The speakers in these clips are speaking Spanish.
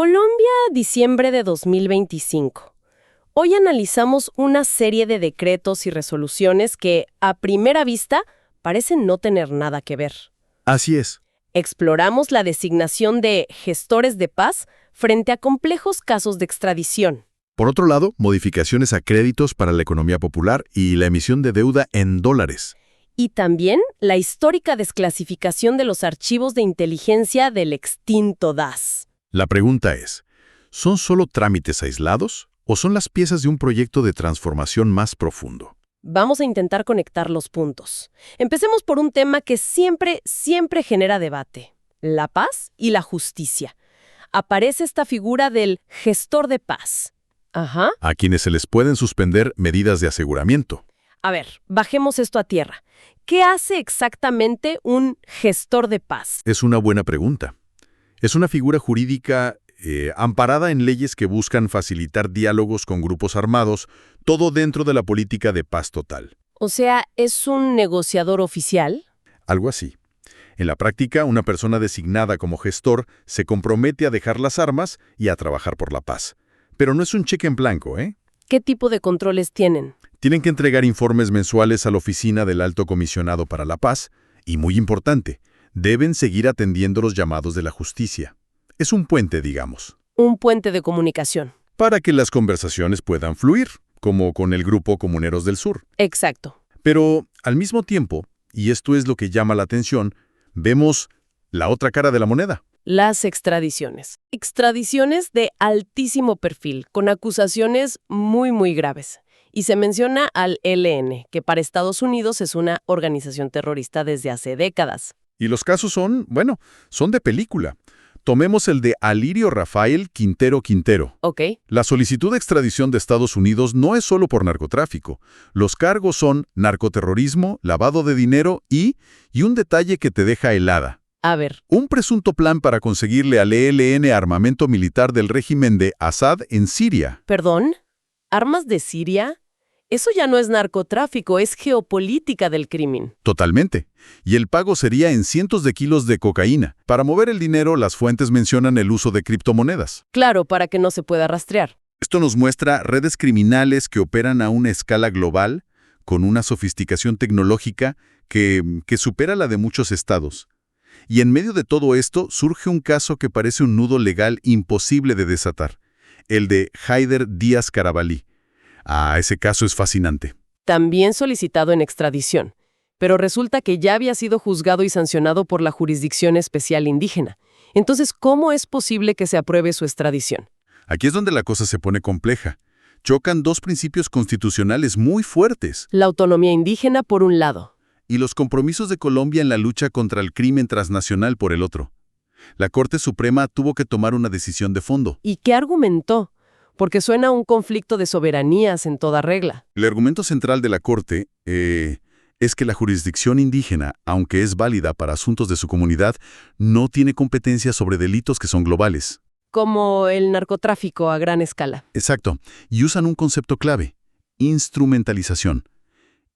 Colombia, diciembre de 2025. Hoy analizamos una serie de decretos y resoluciones que, a primera vista, parecen no tener nada que ver. Así es. Exploramos la designación de gestores de paz frente a complejos casos de extradición. Por otro lado, modificaciones a créditos para la economía popular y la emisión de deuda en dólares. Y también la histórica desclasificación de los archivos de inteligencia del extinto DAS. La pregunta es, ¿son solo trámites aislados o son las piezas de un proyecto de transformación más profundo? Vamos a intentar conectar los puntos. Empecemos por un tema que siempre genera debate: la paz y la justicia. Aparece esta figura del gestor de paz. Ajá. A quienes se les pueden suspender medidas de aseguramiento. A ver, bajemos esto a tierra. ¿Qué hace exactamente un gestor de paz? Es una buena pregunta. Es una figura jurídica amparada en leyes que buscan facilitar diálogos con grupos armados, todo dentro de la política de paz total. O sea, ¿es un negociador oficial? Algo así. En la práctica, una persona designada como gestor se compromete a dejar las armas y a trabajar por la paz. Pero no es un cheque en blanco, ¿eh? ¿Qué tipo de controles tienen? Tienen que entregar informes mensuales a la Oficina del Alto Comisionado para la Paz y, muy importante, deben seguir atendiendo los llamados de la justicia. Es un puente, digamos. Un puente de comunicación. Para que las conversaciones puedan fluir, como con el Grupo Comuneros del Sur. Exacto. Pero, al mismo tiempo, y esto es lo que llama la atención, vemos la otra cara de la moneda. Las extradiciones. Extradiciones de altísimo perfil, con acusaciones muy graves. Y se menciona al ELN, que para Estados Unidos es una organización terrorista desde hace décadas. Y los casos son de película. Tomemos el de Alirio Rafael Quintero Quintero. Ok. La solicitud de extradición de Estados Unidos no es solo por narcotráfico. Los cargos son narcoterrorismo, lavado de dinero y un detalle que te deja helada. A ver. Un presunto plan para conseguirle al ELN armamento militar del régimen de Assad en Siria. ¿Perdón? ¿Armas de Siria? Eso ya no es narcotráfico, es geopolítica del crimen. Totalmente. Y el pago sería en cientos de kilos de cocaína. Para mover el dinero, las fuentes mencionan el uso de criptomonedas. Claro, para que no se pueda rastrear. Esto nos muestra redes criminales que operan a una escala global, con una sofisticación tecnológica que supera la de muchos estados. Y en medio de todo esto surge un caso que parece un nudo legal imposible de desatar, el de Haider Díaz Carabalí. Ese caso es fascinante. También solicitado en extradición, pero resulta que ya había sido juzgado y sancionado por la Jurisdicción Especial Indígena. Entonces, ¿cómo es posible que se apruebe su extradición? Aquí es donde la cosa se pone compleja. Chocan dos principios constitucionales muy fuertes. La autonomía indígena por un lado. Y los compromisos de Colombia en la lucha contra el crimen transnacional por el otro. La Corte Suprema tuvo que tomar una decisión de fondo. ¿Y qué argumentó? Porque suena a un conflicto de soberanías en toda regla. El argumento central de la Corte es que la jurisdicción indígena, aunque es válida para asuntos de su comunidad, no tiene competencia sobre delitos que son globales. Como el narcotráfico a gran escala. Exacto. Y usan un concepto clave: instrumentalización.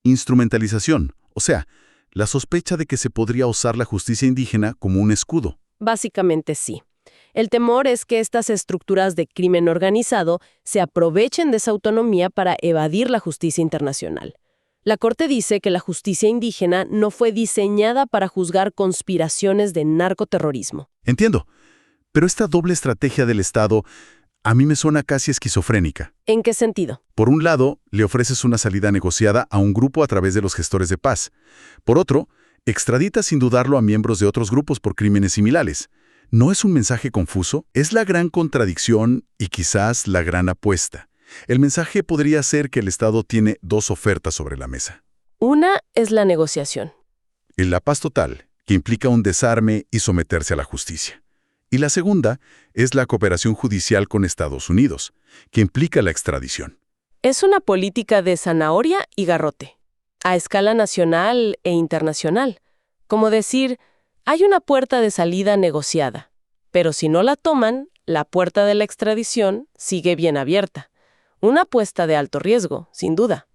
Instrumentalización, o sea, la sospecha de que se podría usar la justicia indígena como un escudo. Básicamente sí. El temor es que estas estructuras de crimen organizado se aprovechen de esa autonomía para evadir la justicia internacional. La Corte dice que la justicia indígena no fue diseñada para juzgar conspiraciones de narcoterrorismo. Entiendo, pero esta doble estrategia del Estado a mí me suena casi esquizofrénica. ¿En qué sentido? Por un lado, le ofreces una salida negociada a un grupo a través de los gestores de paz. Por otro, extraditas sin dudarlo a miembros de otros grupos por crímenes similares. ¿No es un mensaje confuso? Es la gran contradicción y quizás la gran apuesta. El mensaje podría ser que el Estado tiene dos ofertas sobre la mesa. Una es la negociación. En la paz total, que implica un desarme y someterse a la justicia. Y la segunda es la cooperación judicial con Estados Unidos, que implica la extradición. Es una política de zanahoria y garrote, a escala nacional e internacional. Como decir, hay una puerta de salida negociada, pero si no la toman, la puerta de la extradición sigue bien abierta. Una apuesta de alto riesgo, sin duda.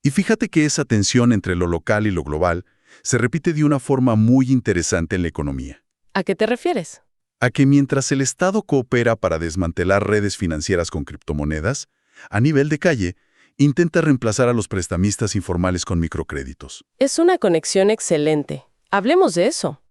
Y fíjate que esa tensión entre lo local y lo global se repite de una forma muy interesante en la economía. ¿A qué te refieres? A que mientras el Estado coopera para desmantelar redes financieras con criptomonedas, a nivel de calle, intenta reemplazar a los prestamistas informales con microcréditos. Es una conexión excelente. Hablemos de eso.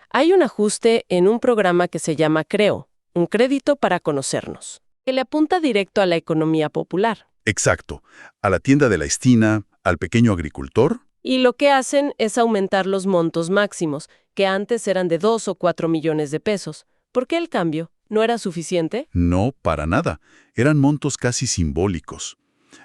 Hay un ajuste en un programa que se llama Creo, un crédito para conocernos, que le apunta directo a la economía popular. Exacto. A la tienda de la esquina, al pequeño agricultor. Y lo que hacen es aumentar los montos máximos, que antes eran de 2 o 4 millones de pesos. ¿Por qué el cambio? ¿No era suficiente? No, para nada. Eran montos casi simbólicos.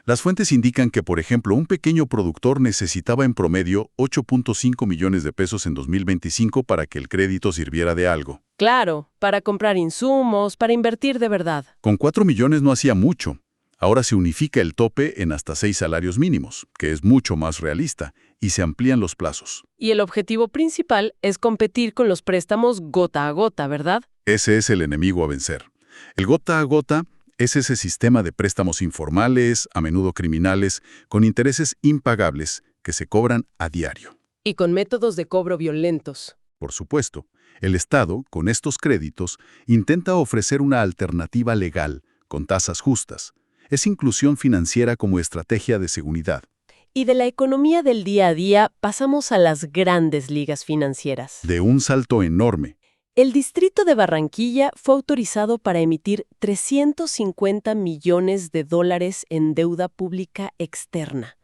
Las fuentes indican que, por ejemplo, un pequeño productor necesitaba en promedio 8.5 millones de pesos en 2025 para que el crédito sirviera de algo. Claro, para comprar insumos, para invertir de verdad. Con 4 millones no hacía mucho. Ahora se unifica el tope en hasta 6 salarios mínimos, que es mucho más realista, y se amplían los plazos. Y el objetivo principal es competir con los préstamos gota a gota, ¿verdad? Ese es el enemigo a vencer. El gota a gota es ese sistema de préstamos informales, a menudo criminales, con intereses impagables que se cobran a diario. Y con métodos de cobro violentos. Por supuesto, el Estado, con estos créditos, intenta ofrecer una alternativa legal, con tasas justas. Es inclusión financiera como estrategia de seguridad. Y de la economía del día a día pasamos a las grandes ligas financieras. De un salto enorme. El Distrito de Barranquilla fue autorizado para emitir 350 millones de dólares en deuda pública externa.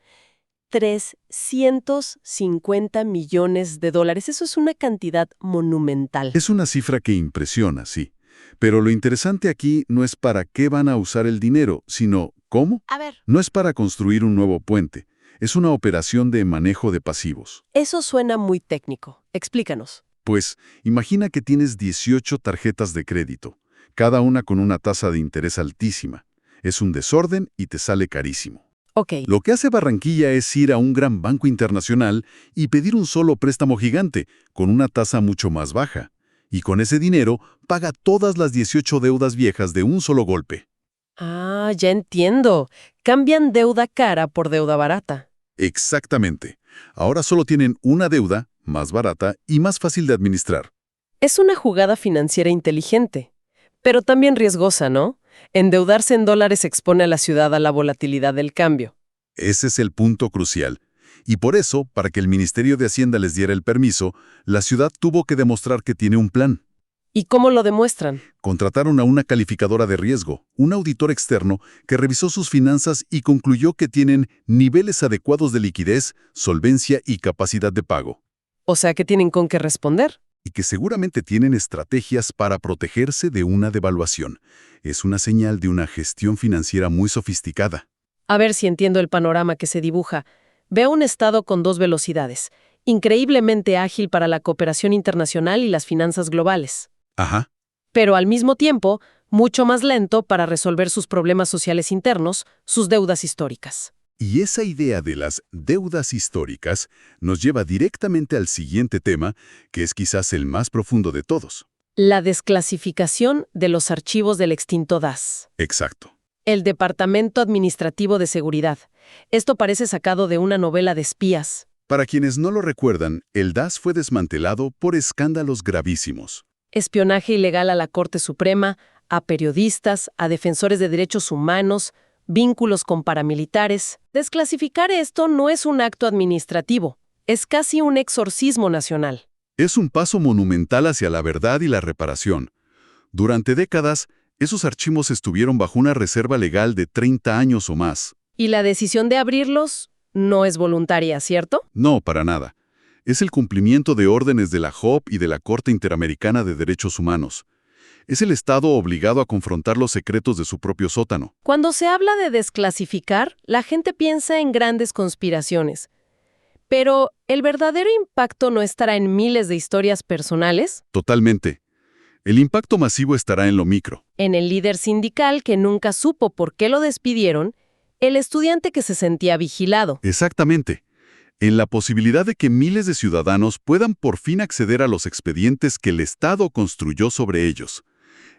350 millones de dólares. Eso es una cantidad monumental. Es una cifra que impresiona, sí. Pero lo interesante aquí no es para qué van a usar el dinero, sino ¿cómo? A ver. No es para construir un nuevo puente. Es una operación de manejo de pasivos. Eso suena muy técnico. Explícanos. Pues, imagina que tienes 18 tarjetas de crédito, cada una con una tasa de interés altísima. Es un desorden y te sale carísimo. Ok. Lo que hace Barranquilla es ir a un gran banco internacional y pedir un solo préstamo gigante, con una tasa mucho más baja. Y con ese dinero paga todas las 18 deudas viejas de un solo golpe. Ah, ya entiendo. Cambian deuda cara por deuda barata. Exactamente. Ahora solo tienen una deuda, más barata y más fácil de administrar. Es una jugada financiera inteligente, pero también riesgosa, ¿no? Endeudarse en dólares expone a la ciudad a la volatilidad del cambio. Ese es el punto crucial. Y por eso, para que el Ministerio de Hacienda les diera el permiso, la ciudad tuvo que demostrar que tiene un plan. ¿Y cómo lo demuestran? Contrataron a una calificadora de riesgo, un auditor externo que revisó sus finanzas y concluyó que tienen niveles adecuados de liquidez, solvencia y capacidad de pago. O sea que tienen con qué responder. Y que seguramente tienen estrategias para protegerse de una devaluación. Es una señal de una gestión financiera muy sofisticada. A ver si entiendo el panorama que se dibuja. Veo un Estado con dos velocidades, increíblemente ágil para la cooperación internacional y las finanzas globales. Ajá. Pero al mismo tiempo, mucho más lento para resolver sus problemas sociales internos, sus deudas históricas. Y esa idea de las deudas históricas nos lleva directamente al siguiente tema, que es quizás el más profundo de todos. La desclasificación de los archivos del extinto DAS. Exacto. El Departamento Administrativo de Seguridad. Esto parece sacado de una novela de espías. Para quienes no lo recuerdan, el DAS fue desmantelado por escándalos gravísimos. Espionaje ilegal a la Corte Suprema, a periodistas, a defensores de derechos humanos, vínculos con paramilitares. Desclasificar esto no es un acto administrativo, es casi un exorcismo nacional. Es un paso monumental hacia la verdad y la reparación. Durante décadas, esos archivos estuvieron bajo una reserva legal de 30 años o más. ¿Y la decisión de abrirlos no es voluntaria, cierto? No, para nada. Es el cumplimiento de órdenes de la JOP y de la Corte Interamericana de Derechos Humanos. Es el Estado obligado a confrontar los secretos de su propio sótano. Cuando se habla de desclasificar, la gente piensa en grandes conspiraciones. Pero, ¿el verdadero impacto no estará en miles de historias personales? Totalmente. El impacto masivo estará en lo micro. En el líder sindical que nunca supo por qué lo despidieron, el estudiante que se sentía vigilado. Exactamente. En la posibilidad de que miles de ciudadanos puedan por fin acceder a los expedientes que el Estado construyó sobre ellos.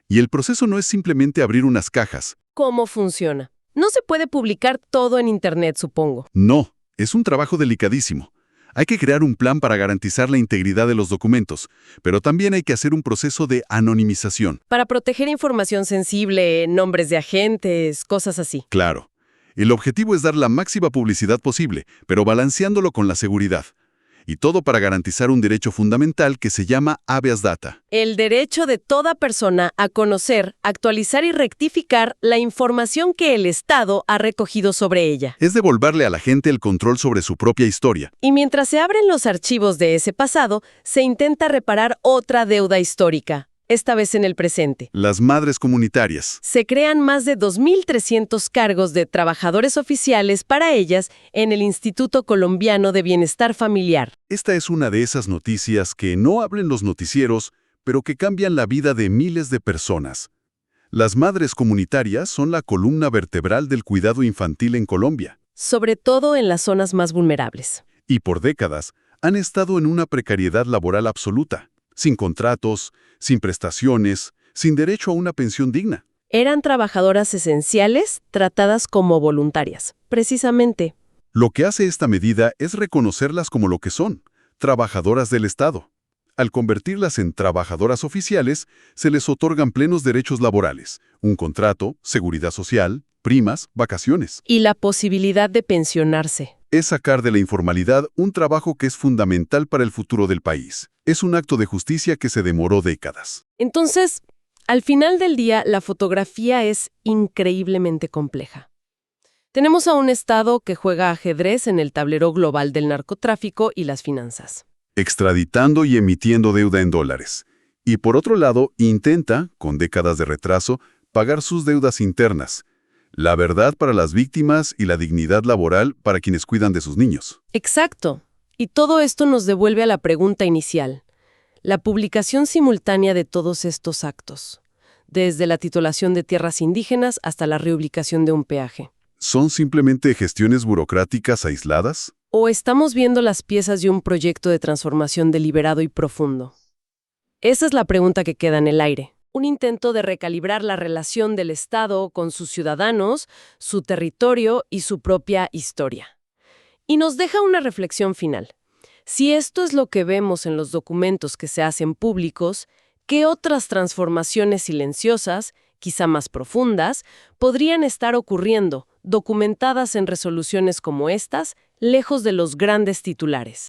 Y el proceso no es simplemente abrir unas cajas. ¿Cómo funciona? No se puede publicar todo en Internet, supongo. No, es un trabajo delicadísimo. Hay que crear un plan para garantizar la integridad de los documentos, pero también hay que hacer un proceso de anonimización. Para proteger información sensible, nombres de agentes, cosas así. Claro. El objetivo es dar la máxima publicidad posible, pero balanceándolo con la seguridad. Y todo para garantizar un derecho fundamental que se llama habeas data. El derecho de toda persona a conocer, actualizar y rectificar la información que el Estado ha recogido sobre ella. Es devolverle a la gente el control sobre su propia historia. Y mientras se abren los archivos de ese pasado, se intenta reparar otra deuda histórica, esta vez en el presente. Las madres comunitarias. Se crean más de 2.300 cargos de trabajadores oficiales para ellas en el Instituto Colombiano de Bienestar Familiar. Esta es una de esas noticias que no hablan los noticieros, pero que cambian la vida de miles de personas. Las madres comunitarias son la columna vertebral del cuidado infantil en Colombia. Sobre todo en las zonas más vulnerables. Y por décadas han estado en una precariedad laboral absoluta, sin contratos, sin prestaciones, sin derecho a una pensión digna. Eran trabajadoras esenciales tratadas como voluntarias, precisamente. Lo que hace esta medida es reconocerlas como lo que son, trabajadoras del Estado. Al convertirlas en trabajadoras oficiales, se les otorgan plenos derechos laborales, un contrato, seguridad social, primas, vacaciones. Y la posibilidad de pensionarse. Es sacar de la informalidad un trabajo que es fundamental para el futuro del país. Es un acto de justicia que se demoró décadas. Entonces, al final del día, la fotografía es increíblemente compleja. Tenemos a un Estado que juega ajedrez en el tablero global del narcotráfico y las finanzas. Extraditando y emitiendo deuda en dólares. Y por otro lado, intenta, con décadas de retraso, pagar sus deudas internas. La verdad para las víctimas y la dignidad laboral para quienes cuidan de sus niños. Exacto. Y todo esto nos devuelve a la pregunta inicial. La publicación simultánea de todos estos actos, desde la titulación de tierras indígenas hasta la reubicación de un peaje. ¿Son simplemente gestiones burocráticas aisladas? ¿O estamos viendo las piezas de un proyecto de transformación deliberado y profundo? Esa es la pregunta que queda en el aire. Un intento de recalibrar la relación del Estado con sus ciudadanos, su territorio y su propia historia. Y nos deja una reflexión final. Si esto es lo que vemos en los documentos que se hacen públicos, ¿qué otras transformaciones silenciosas, quizá más profundas, podrían estar ocurriendo, documentadas en resoluciones como estas, lejos de los grandes titulares?